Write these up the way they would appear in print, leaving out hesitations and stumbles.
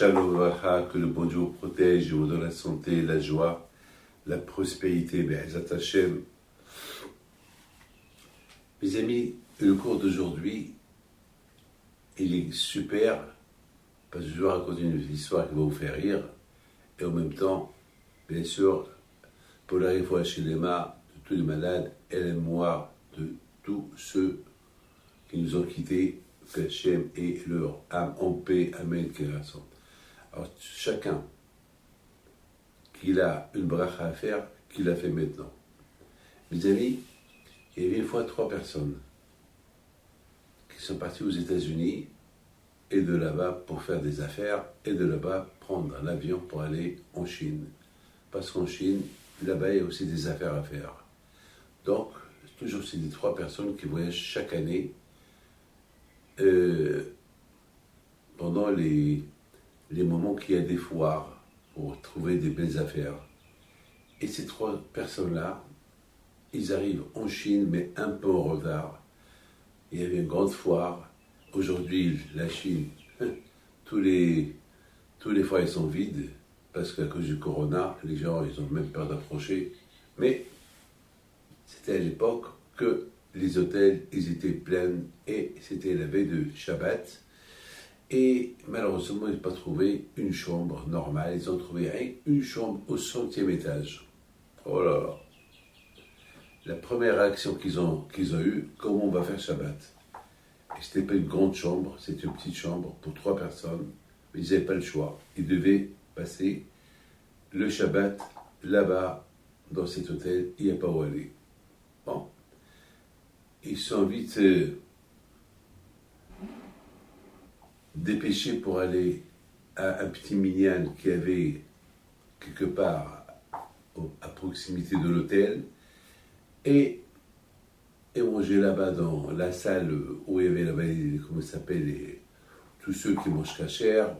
Shalom Varacha, que le bon Dieu vous protège, vous donne la santé, la joie, la prospérité, Be'ezat Hashem. Mes amis, le cours d'aujourd'hui, il est super, parce que je vais raconter une histoire qui va vous faire rire, et en même temps, bien sûr, pour la réfoua shelema de tous les malades, et la mémoire de tous ceux qui nous ont quittés, que Hashem et leur âme en paix, Amen, Kérason. Alors, chacun qui a une bracha à faire, qu'il a fait maintenant. Mes amis, il y avait une fois 3 personnes qui sont parties aux États-Unis et de là-bas pour faire des affaires et de là-bas prendre l'avion pour aller en Chine. Parce qu'en Chine, là-bas, il y a aussi des affaires à faire. Donc, toujours c'est des 3 personnes qui voyagent chaque année pendant les moments qu'il y a des foires pour trouver des belles affaires. Et ces 3 personnes-là, ils arrivent en Chine, mais un peu en retard. Il y avait une grande foire. Aujourd'hui, la Chine, tous les foires ils sont vides, parce qu'à cause du corona, les gens, ils ont même peur d'approcher. Mais c'était à l'époque que les hôtels, ils étaient pleins, et c'était la veille de Shabbat. Et malheureusement, ils n'ont pas trouvé une chambre normale. Ils ont trouvé une chambre au 100e étage. Oh là là. La première réaction qu'ils ont eue, comment on va faire Shabbat? Et c'était pas une grande chambre, c'était une petite chambre pour 3 personnes. Mais ils n'avaient pas le choix. Ils devaient passer le Shabbat là-bas, dans cet hôtel. Il n'y a pas où aller. Bon. Ils sont vite dépêchés pour aller à un petit minyan qui avait quelque part à proximité de l'hôtel et manger là-bas dans la salle où il y avait là-bas, comment ça s'appelle, tous ceux qui mangent cachère.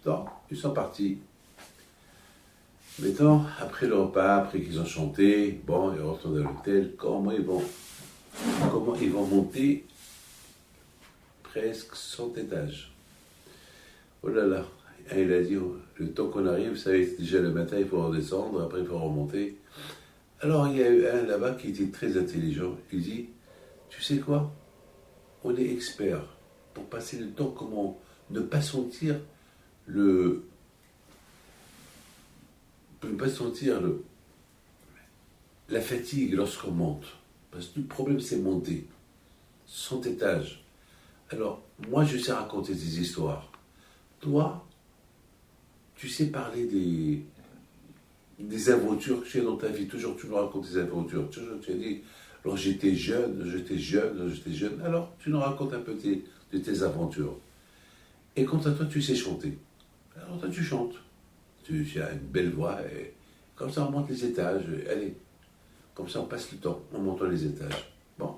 Non, ils sont partis. Maintenant, après le repas, après qu'ils ont chanté, bon, ils retournent à l'hôtel. Comment ils vont monter presque 100 étages. Oh là là, il a dit, le temps qu'on arrive, vous savez, déjà le matin, il faut redescendre, après il faut remonter. Alors il y a eu un là-bas qui était très intelligent, il dit, tu sais quoi, on est expert pour passer le temps, comment ne pas sentir la fatigue lorsqu'on monte. Parce que le problème, c'est monter. 100 étages. Alors, moi, je sais raconter des histoires. Toi, tu sais parler des aventures que tu as dans ta vie. Toujours, tu nous racontes des aventures. Toujours, tu as dit, alors j'étais jeune. Alors, tu nous racontes un peu de tes aventures. Et quant à toi, tu sais chanter. Alors, toi, tu chantes. Tu as une belle voix. Et comme ça, on monte les étages. Allez, comme ça, on passe le temps en montant les étages. Bon.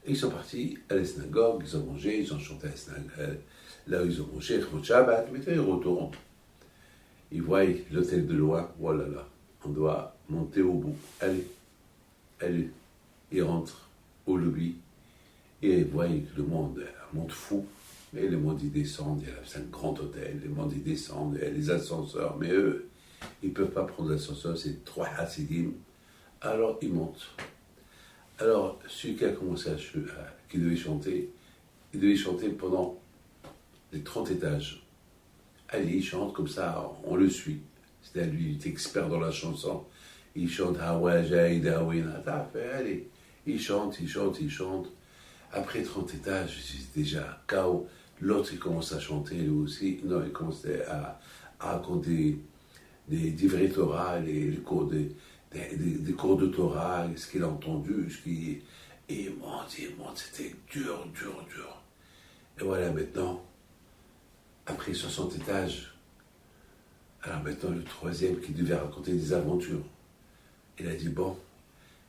Et ils sont partis à la synagogue, ils ont mangé, ils ont chanté à la synagogue. Là où ils ont mangé, Shabbat, mais ils retournent. Ils voient l'hôtel de loin, voilà là, on doit monter au bout. Allez. Ils rentrent au lobby et ils voient que le monde fou. Et le monde, ils descendent, c'est un grand hôtel, le monde, ils descendent, il y a les ascenseurs, mais eux, ils ne peuvent pas prendre l'ascenseur, c'est 3 hassidim. Alors, ils montent. Alors, celui qui a commencé qui devait chanter, il devait chanter pendant les 30 étages. Allez, il chante comme ça, on le suit. C'est-à-dire, lui, il est expert dans la chanson. Il chante Hawaii, Dawina. Allez, il chante. Après 30 étages, c'est déjà chaos. L'autre, il commence à chanter, lui aussi. Non, il commence à raconter des divrei Torah, les cours des cours de Torah, ce qu'il a entendu, et il monte, c'était dur. Et voilà, maintenant, après 60 étages, alors maintenant le 3e qui devait raconter des aventures, il a dit, bon,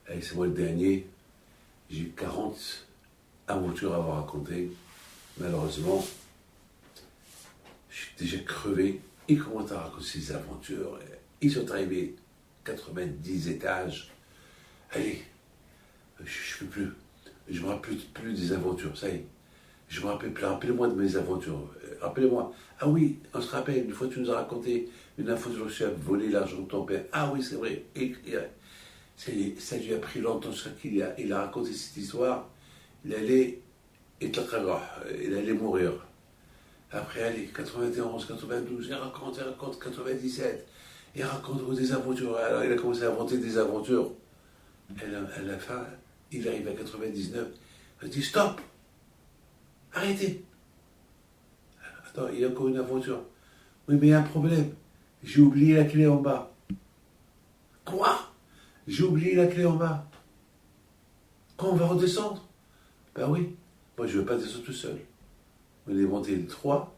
allez, c'est moi le dernier, j'ai 40 aventures à vous raconter, malheureusement, je suis déjà crevé, il commence à raconter ses aventures, ils sont arrivés 90 étages. Allez, je ne peux plus. Je ne me rappelle plus des aventures, ça y est. Je me rappelle plus, rappelez-moi de mes aventures. Rappelez-moi. Ah oui, on se rappelle, une fois tu nous as raconté une aventure chef, voler l'argent de ton père. Ah oui, c'est vrai. Ça lui a pris longtemps, je crois il a raconté cette histoire. Il allait, il allait mourir. Après, allez, 91, 92, il raconte 97. Il raconte des aventures. Alors, il a commencé à inventer des aventures. Et à la fin, il arrive à 99. Il dit stop, arrêtez. Attends, il y a encore une aventure. Oui, mais il y a un problème. J'ai oublié la clé en bas. Quoi? J'ai oublié la clé en bas. Quand on va redescendre? Ben oui. Moi, je ne veux pas descendre tout seul. On est monté les trois,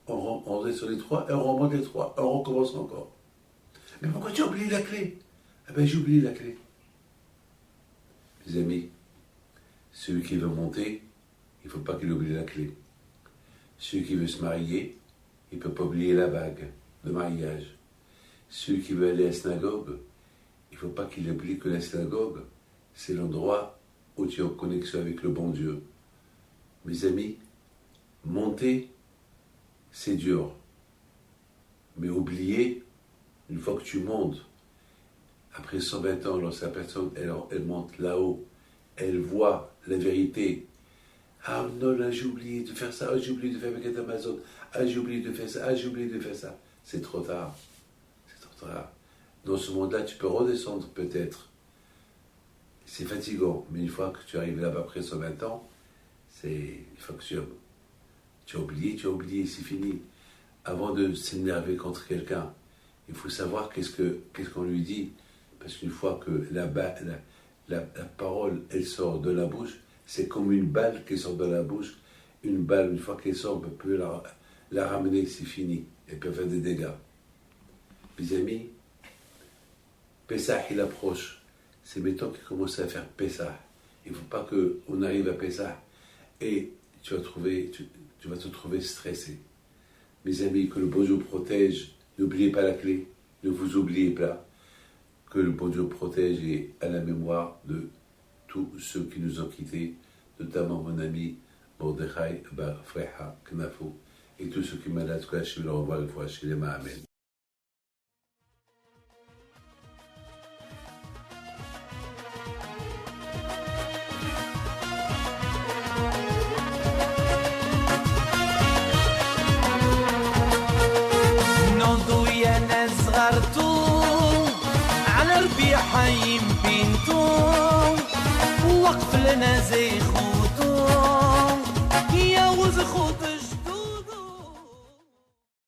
on descend les trois, et on remonte les trois, et on recommence encore. Mais pourquoi tu as oublié la clé? Ah ben j'ai oublié la clé. Mes amis, celui qui veut monter, il ne faut pas qu'il oublie la clé. Celui qui veut se marier, il ne peut pas oublier la bague de mariage. Celui qui veut aller à la synagogue, il ne faut pas qu'il oublie que la synagogue, c'est l'endroit où tu es en connexion avec le bon Dieu. Mes amis, monter, c'est dur. Mais oublier, une fois que tu montes, après 120 ans, lorsque la personne, elle monte là-haut, elle voit la vérité. Ah non, là j'ai oublié de faire ça, ah, j'ai oublié de faire ma quête Amazon, ah j'ai oublié de faire ça, ah j'ai oublié de faire ça. C'est trop tard. C'est trop tard. Dans ce monde-là, tu peux redescendre peut-être. C'est fatigant, mais une fois que tu arrives là-bas après 120 ans, il faut que tu as oublié, c'est fini. Avant de s'énerver contre quelqu'un, il faut savoir qu'est-ce qu'on lui dit. Parce qu'une fois que la parole, elle sort de la bouche, c'est comme une balle qui sort de la bouche. Une balle, une fois qu'elle sort, on ne peut plus la ramener, c'est fini. Elle peut faire des dégâts. Mes amis, Pessah, il approche. C'est maintenant qu'il commence à faire Pessah. Il ne faut pas qu'on arrive à Pessah et tu vas te trouver stressé. Mes amis, que le bon Dieu protège. N'oubliez pas la clé. Ne vous oubliez pas. Que le bon Dieu protège et à la mémoire de tous ceux qui nous ont quittés, notamment mon ami Mordechai Bar Freha Knafo et tous ceux qui sont malades, que Hachem leur envoie une fois chez les Amen. على ربيع حيم بنتو وقف لنا زي خود